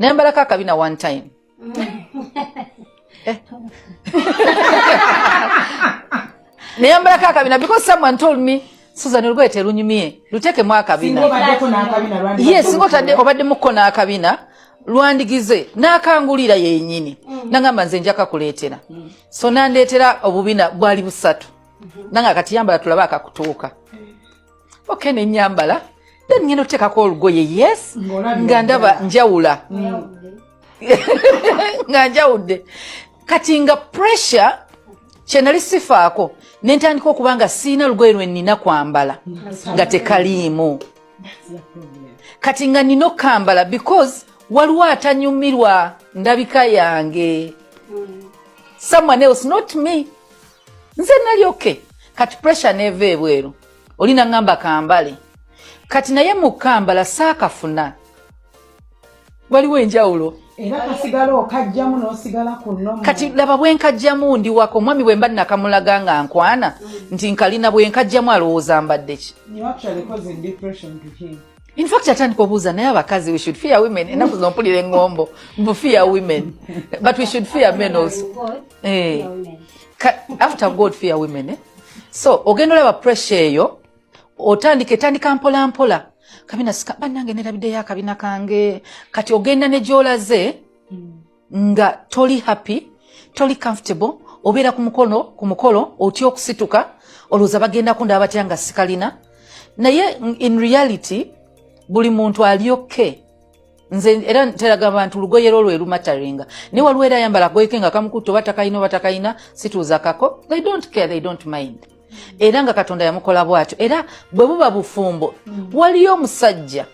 Nembala akabina one time. Nembala akabina because someone told me Suzan olugoye terunyumye luteke mu akabina. Yes, ngotadde obadde mukona akabina lwandigize nakangulira yennyini nangamba nze njaka kuleetera so nandeetera obubina bwali busatu nanga kati yambala tulaba akakutuuka okay ne nyambala then ngeno tekako olugoye yes nga ndaba njawula nga njawudde kati nga pressure kyenali sifaako nentandika okubanga siina lugoye lwe nnina kwambala nga tekaliimu kati nga nina okambala because waliwo atanyumirwa ndabika yange someone else not me nze nali okay kati pressure neva ebweru olina ngamba kambale kati naye mukambala saakafuna waliwo enjawulo era kasigala okajjamu n'osigala kuno kati laba bwenkajjamu ndi wako omwami bwe mba nakamulaga nga nkwana nti nkalina bwenkajjamu alowooza mbadde ki in fact atandika obuuza naye abakazi we should fear women enaku zompulira engombo mbu fear women but we should fear men also after God fear women so ogenda olaba pressure eyo otandika mpola mpola kabina sika bannange nerabiddeyo akabina kange kati ogenda ne gy'olaze nga toli happy toli comfortable obeera ku mukolo otya okusituka olowooza bagenda kundaba batya nga sikalina naye in reality buli muntu ali okay nze era nteraga abantu lugoye lwe lumataringa ne waliwo era ayambala goyeke nga kamukutto batakayina situuza kako they don't care they don't mind era nga Katonda yamukola bwatyo era bwe buba bufumbo waliyo omusajja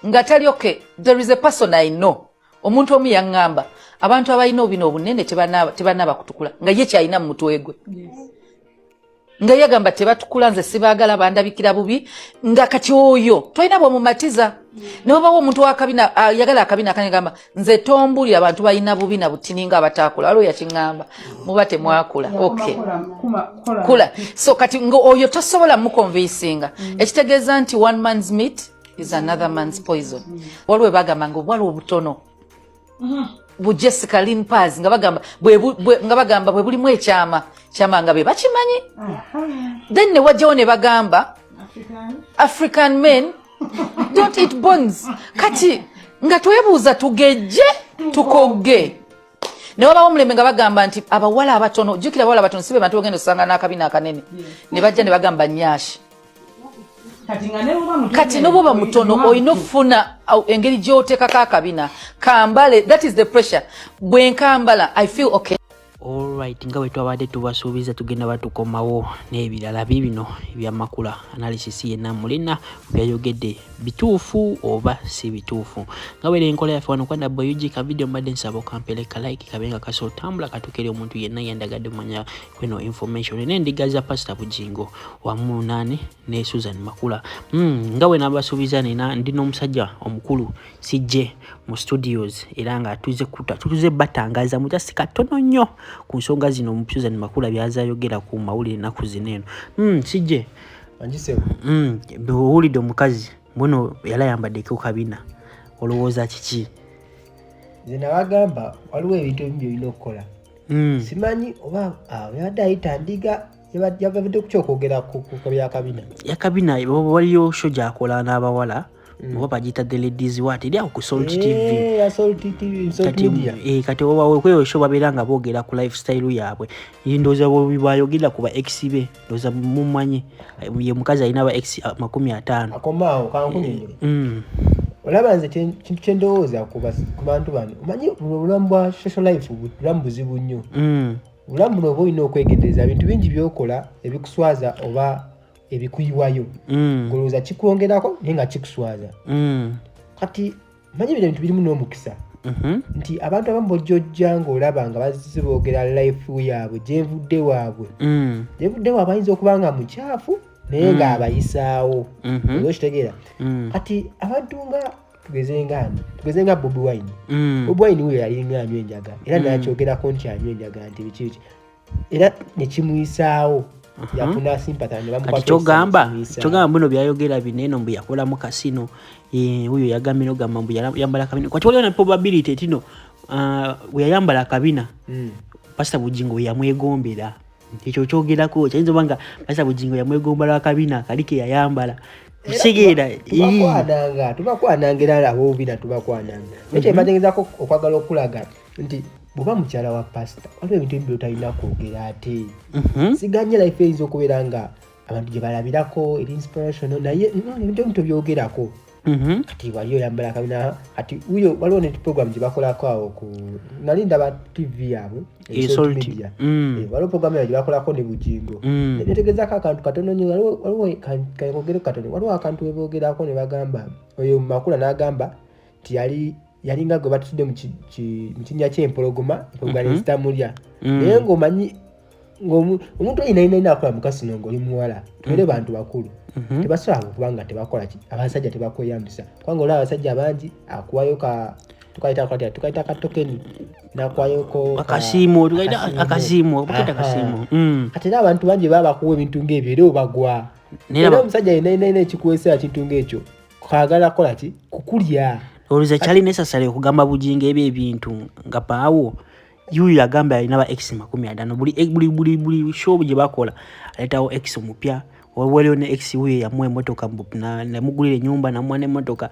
nga tali okay there is a person I know omuntu omu yaŋŋamba abantu abalina obino obunene tebanaba kutukula nga ye kyalina mu mutwe gwe nga yagamba tebatukula nze sibaagala bandabikira bubi nga kati oyo tolina bw'omumatiza ne wabawo omuntu w'akabina yagala akabina akanyagamba nze tombulira abantu balina bubi na butini nga abataakula waliwo yakiŋŋamba muba temwakula okay kula so kati oyo tosobola mukonvinsinga ekitegeeza nti one man's meat is another man's poison waliwo bagamba nga obwala obutono Jessica Lynn Paz nga bagamba bwe bulimu ekyama nga be bakimanyi then ne wajjawo ne bagamba African men don't eat bones kati nga twebuuza tugejje tukogge ne wabawo omulembe nga bagamba nti abawala abatono jjukira abawala abatono sibe bantu bagenda osanga n'akabina akanene ne bajja ne bagamba nnyashi kati noboba mutono oyina okufuna engeri gy'oteekako akabina kambale that is the pressure bwenkambala I feel okay. Alright, nga wetwabadde tubasuubiza tugenda batukomawo n'ebirala bibino ebya Makula analysis yenna mulina byayogedde bituufu oba si bituufu nga wera enkola yaffe wano kwanda boyugi ka video mbadde nsaba okampeleka like kabenga kaso tambula katukere omuntu yenna yandagadde manya kweno information n'endigaza Pastor Bujingo wamu nane ne Suzan Makula nga we nabasuubiza nina ndino omusajja omukulu sijje mu studios era nga tuze batangaza mutasi katono nnyo ku nsonga zino mu Suzan Makula byazayogera ku mawulire naku zineno sijje anjisebo bewulidde omukazi muno yala yambaddeko kabina olowooza kiki zina bagamba waliwo ebintu ebimbi olina okukola simanyi oba yabadde ayita ndiga yabadde kukyokogera ku byakabina yakabina waliyo show gyakola n'abawala oba bagiyita the ladies what eri awo ku Salt TV kati oba kweyo show babeera nga boogera ku lifestyle yaabwe ndowooza bayogera ku ba ex be ndowooza mummanyi ye mukazi alina aba ex 50 akomaawo kankunyonyole olaba nze kintu kyendowooza ku bantu bano omanyi obulamu bwa social life bulamu buzibu nnyo obulamu buno oba olina okwegendereza bintu bingi byokola ebikuswaza oba ebikuyiwayo ngolowooza kikwongerako naye nga kikuswaza kati manyi bino bintu birimu n'omukisa nti abantu abamu bojjojja ng'olaba nga bazze boogera life yaabwe gyenvudde waabwe ayinza okuba nga mukyafu naye ng'abayisaawo oba okitegeera kati abantu nga tugeze nga Bobi Wine we yalinga anywa enjaga era nakyogerako nti anywa enjaga nti biki era nekimuyisaawo yafuna sympathy kati kyogamba bino byayogera bineno mbu yakola mu kasino huyo yagambye no gamba mbu yambala akabina kwati waliwo na probability tino we yayambala akabina Pastor Bujingo yamwegombera ekyo kyogerako kyayinza obanga Pastor Bujingo yamwegombala akabina kalike yayambala kitegeera tubakwananga abo bina tubakwananga ekyo mbategeezako okwagala okulaga nti bwoba mukyala wa pastor waliwo ebintu ebyo talina kwogera ate siganye life eyinza okubeera nga abantu gye balabirako eri inspirational naye ebintu ebintu byogerako kati waliyo yambala akabina kati uyo waliwo ne program gye bakolako awo nali ndaba TV yaabwe media waliwo program gye bakolako ne Bujingo netegeezako akantu katono nnyo waliwo kayogere katono waliwo akantu weboogerako ne bagamba oyo Makula n'agamba nti yalinga gwe batudde mu kinnya ky'empologoma zitamulya naye ng'omanyi omuntu oyina akola mu kasino ng'oli muwala tubere bantu bakulu tebasobola kubanga tebakola abasajja tebakweyambisa kubanga olaba abasajja bangi akuwayo tukaita katokeni nakwayoko akasiimo kati era abantu bangi baba bakuwa ebintu ng'ebyo era obagwa era omusajja yina ekikuweesa kintu ng'ekyo kwagala kola ki kukulya olowooza kyali necessary okugamba Bujingo ebyo ebintu nga paawo yuyu yagamba alina ba X 50 buli show gye bakola aletawo X omupya waliwo ne X huyo yamuwa emotoka namugulira ennyumba namuwa n'emmotoka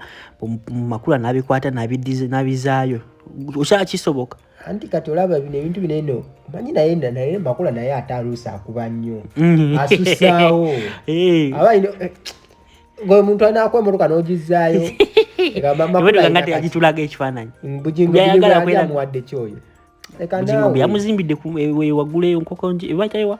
Makula n'abikwata n'abizaayo okyakisoboka anti kati olaba bino ebintu bineno manyi naye Makula naye ataaluusa akuba nnyo asusaawo aba ngoye muntu anaakwa emmotoka n'ogizaayo ngati agitulaga ekifaananyi Bujingo yamuwadde kyoyo yamuzimbidde waguleyo nkoko ebatayiwa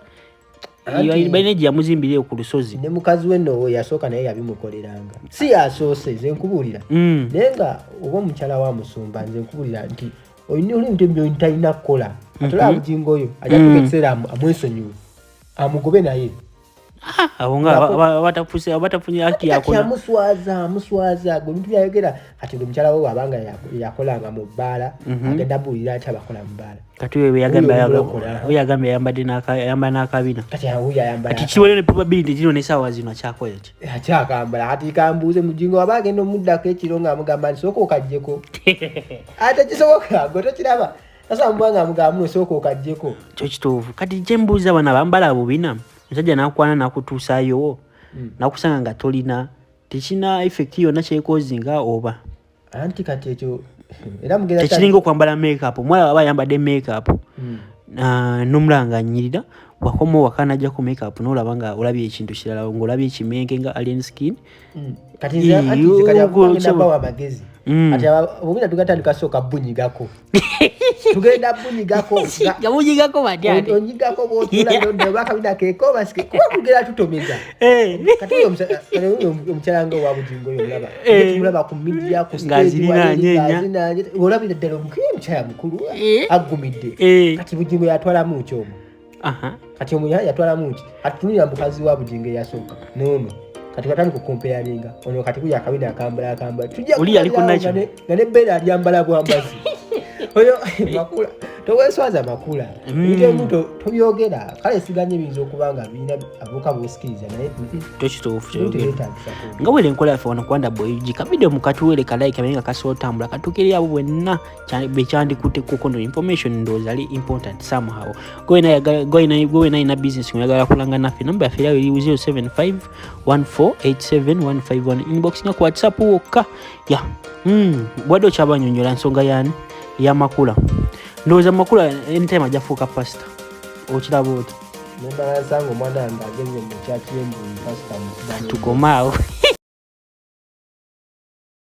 balina gye yamuzimbireyo ku lusozi ne mukazi we nno yasooka naye yabimukoleranga si yasoose nze nkubuulira naye nga oba omukyala wa musumba nze nkubuulira nti olina ebintu ebyo talina kukola atolaba Bujingo oyo ajja tuka ekiseera amwesonyiwe amugobe naye abo nga batafunye haki yakola amuswaza gwe bintu byayogera kati omukyala we abanga yakolanga mu bbaala agenda buulira ati abakola mu bbaala kati we yagamba yayamba n'akabina kati kiwaliwo ne probability kino n'essaawa zino akyakola ki akyakambala kati kambuuze Bujingo aba agenda omuddako ekiro ng'amugamba nti sooka okaggyeko ate kisoboka gwe tokiraba asa mubanga amugamba muno sooka okaggyeko kyo kituufu kati kyembuuza bana bambala bubina musajja nakwana nakutuusaayo nakusanga nga tolina tekina effect yonna kyekozinga oba anti kati ekyo era mugenda tekiringa okwambala makeup omwala aba ayambadde makeup n'omulanganyirira wakoma wakana ajja ku makeup n'olaba nga olabye ekintu kirala ng'olabye ekimenke nga alien skin kati abawa amagezi ati obubina tugatandika sooka bunyigako tugenda bunyigako batyati onyigako bwotulabakabina keko basike kuba tugenda tutomeza kati omukyala nga owa Bujingo oyo mulaba ku media ku stage olabira ddala omukyala mukulu agumidde kati Bujingo yatwalamu kyomo kati omuya yatwalamu ki atutunira mukazi wa Bujingo eyasooka nono kati katani kukompeyalinga ono kati kuya akabina akambala tujja oli aliko nakyo nga ne bbeera alyambala bwambazi oyo Makula toweswaza Makula ebyo muntu tobyogera kale siganye ebiyinza okubanga birina abuka bwosikiriza naye tekituufu kyogera nga wele enkola yaffe wano kwanda boyigi kavidiyo mukatuwele kalike kamenye nga kasootambula katukiri abo bwenna bekyandikutte kuko no information ndowooza ali important somehow gwe naina business oyagala kulanga naffe namba yaffe erawo eri 075 1487151 inbox nga ku WhatsApp wokka ya bwadde okyabanyonyola nsonga yani ya Makula ndowooza Makula anytime ajafuuka pastor okiraba oti nemba nasanga omwana wange agenze mu kyaki y'embuyi pastor tukomaawo